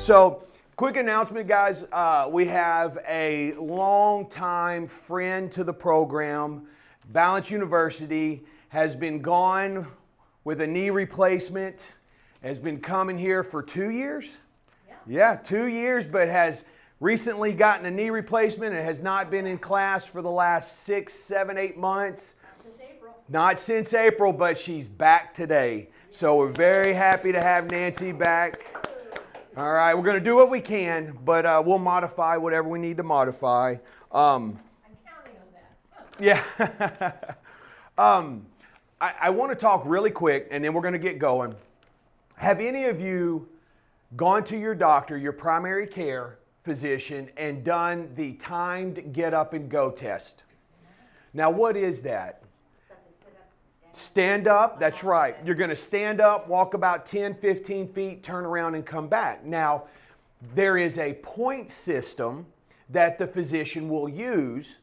So, quick announcement, guys. We have a long-time friend to the program. Balance University has been gone with a knee replacement, has been coming here for 2 years? Yeah, 2 years, but has recently gotten a knee replacement and has not been in class for the last 6, 7, 8 months. Not since April, but she's back today. So we're very happy to have Nancy back. All right, we're going to do what we can, but we'll modify whatever we need to modify. I'm counting on that. Yeah. I want to talk really quick, and then we're going to get going. Have any of you gone to your doctor, your primary care physician, and done the timed get up and go test? Now, what is that? Stand up, that's right. You're going to stand up, walk about 10, 15 feet, turn around and come back. Now, there is a point system that the physician will use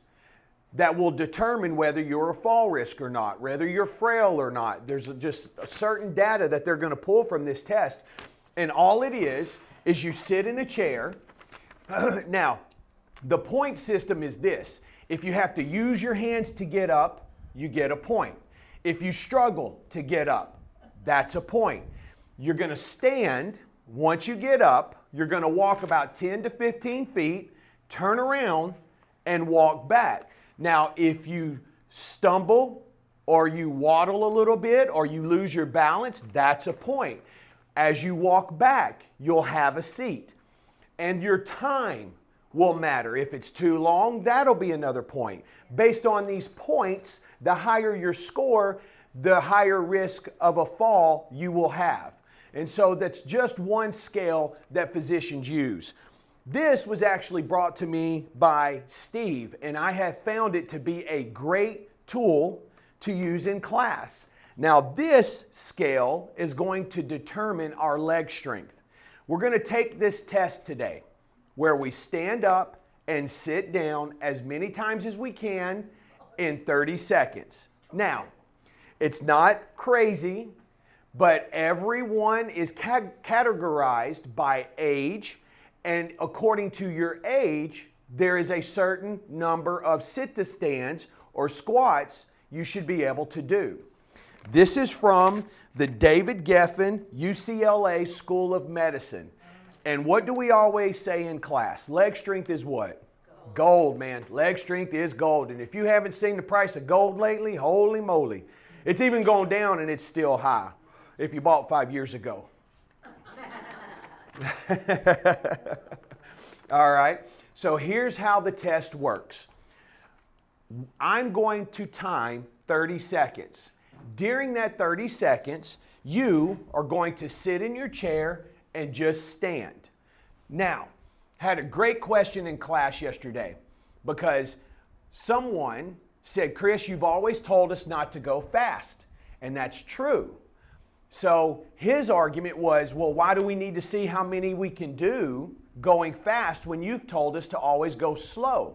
that will determine whether you're a fall risk or not, whether you're frail or not. There's just a certain data that they're going to pull from this test. And all it is you sit in a chair. Now, the point system is this. If you have to use your hands to get up, you get a point. If you struggle to get up, that's a point. You're going to stand. Once you get up, you're going to walk about 10 to 15 feet, turn around, and walk back. Now, if you stumble or you waddle a little bit or you lose your balance, that's a point. As you walk back, you'll have a seat. And your time will matter. If it's too long, that'll be another point. Based on these points, the higher your score, the higher risk of a fall you will have. And so that's just one scale that physicians use. This was actually brought to me by Steve, and I have found it to be a great tool to use in class. Now, this scale is going to determine our leg strength. We're going to take this test today where we stand up and sit down as many times as we can in 30 seconds. Now, it's not crazy, but everyone is categorized by age, and according to your age, there is a certain number of sit-to-stands or squats you should be able to do. This is from the David Geffen UCLA School of Medicine. And what do we always say in class? Leg strength is what? Gold, man. Leg strength is gold. And if you haven't seen the price of gold lately, holy moly. It's even gone down and it's still high if you bought 5 years ago. All right. So here's how the test works. I'm going to time 30 seconds. During that 30 seconds, you are going to sit in your chair and just stand. Now, had a great question in class yesterday because someone said, Chris, you've always told us not to go fast. And that's true. So his argument was, well, why do we need to see how many we can do going fast when you've told us to always go slow?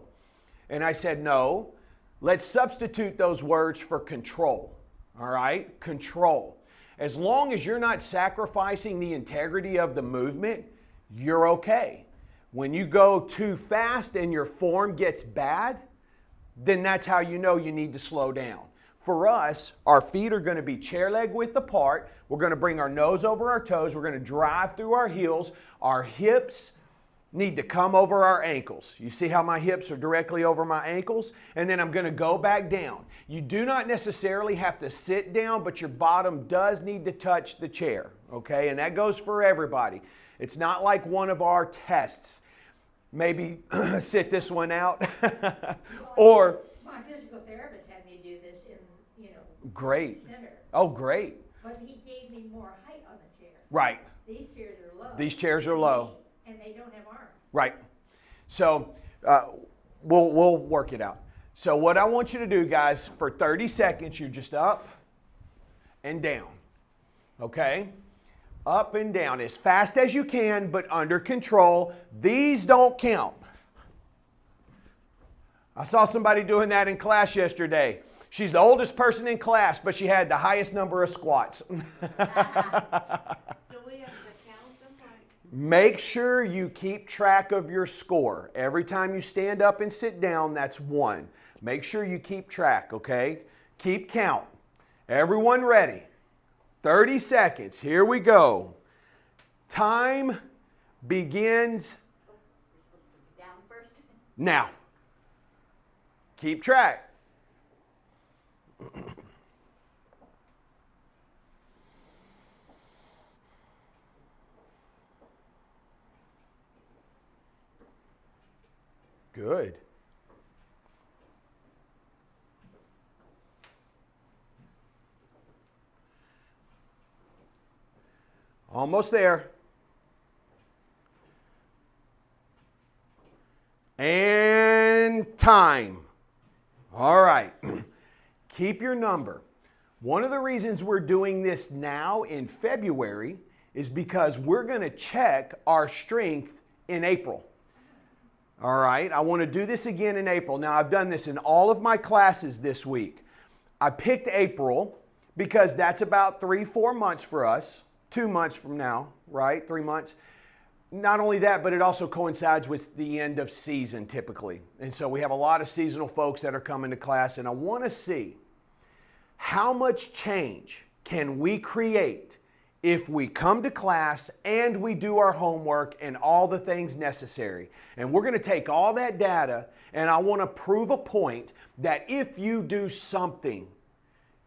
And I said, no, let's substitute those words for control. All right? Control. As long as you're not sacrificing the integrity of the movement, you're okay. When you go too fast and your form gets bad, then that's how you know you need to slow down. For us, our feet are going to be chair leg width apart. We're going to bring our nose over our toes. We're going to drive through our heels. Our hips need to come over our ankles. You see how my hips are directly over my ankles? And then I'm going to go back down. You do not necessarily have to sit down, but your bottom does need to touch the chair, okay? And that goes for everybody. It's not like one of our tests. Maybe sit this one out. Or my physical therapist had me do this in, great. Center. Oh, great. But he gave me more height on the chair. Right. These chairs are low. These chairs are low. And they don't have arms. Right. So we'll work it out. So what I want you to do, guys, for 30 seconds, you're just up and down. Okay? Up and down as fast as you can, but under control. These don't count. I saw somebody doing that in class yesterday. She's the oldest person in class, but she had the highest number of squats. Do we have to count them? Make sure you keep track of your score. Every time you stand up and sit down, that's 1. Make sure you keep track, okay? Keep count. Everyone ready? 30 seconds. Here we go. Time begins Down first. now. Keep track. Good. Almost there. And time. All right. Keep your number. One of the reasons we're doing this now in February is because we're going to check our strength in April. All right. I want to do this again in April. Now, I've done this in all of my classes this week. I picked April because that's about 3-4 months for us. 2 months from now, right? 3 months. Not only that, but it also coincides with the end of season typically. And so we have a lot of seasonal folks that are coming to class, and I want to see how much change can we create if we come to class and we do our homework and all the things necessary. And we're going to take all that data, and I want to prove a point that if you do something,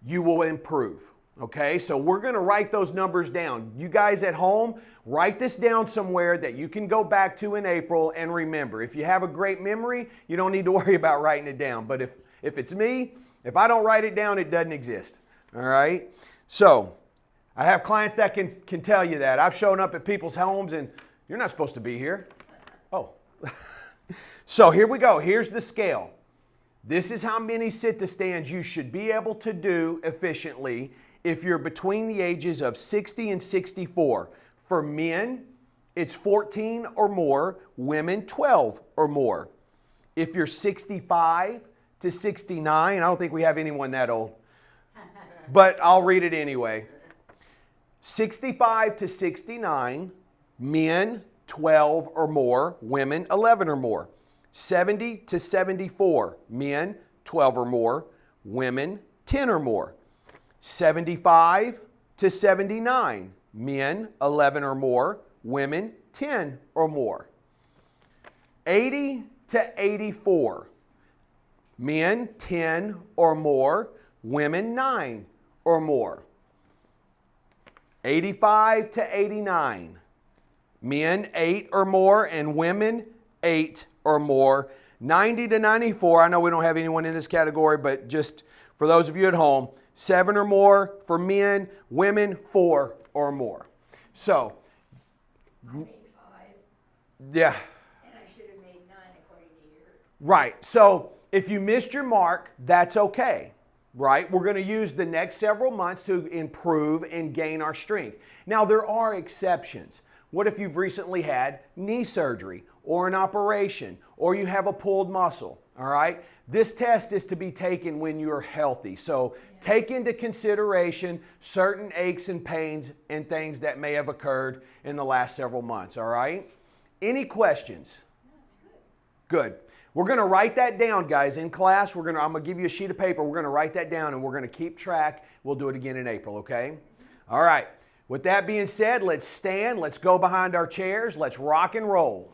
you will improve. Okay, so we're going to write those numbers down. You guys at home, write this down somewhere that you can go back to in April and remember. If you have a great memory, you don't need to worry about writing it down. But if it's me, if I don't write it down, it doesn't exist. All right, so I have clients that can tell you that. I've shown up at people's homes and you're not supposed to be here. Oh. So here we go. Here's the scale. This is how many sit-to-stands you should be able to do efficiently if you're between the ages of 60 and 64. For men, it's 14 or more, women 12 or more. If you're 65 to 69, I don't think we have anyone that old, but I'll read it anyway. 65 to 69, men 12 or more, women 11 or more. 70 to 74, men 12 or more, women 10 or more. 75 to 79, men 11 or more, women 10 or more. 80 to 84, men 10 or more, women 9 or more. 85 to 89, men 8 or more and women 8 or more. 90 to 94, I know we don't have anyone in this category, but just for those of you at home, 7 or more for men, women 4 or more. So, I made 5, yeah. and I should have made 9 according to your. Right. So if you missed your mark, that's okay. Right? We're going to use the next several months to improve and gain our strength. Now, there are exceptions. What if you've recently had knee surgery or an operation or you have a pulled muscle? All right? This test is to be taken when you're healthy. So take into consideration certain aches and pains and things that may have occurred in the last several months. All right? Any questions? Good. We're going to write that down, guys, in class. I'm going to give you a sheet of paper. We're going to write that down, and we're going to keep track. We'll do it again in April, okay? All right. With that being said, let's stand. Let's go behind our chairs. Let's rock and roll.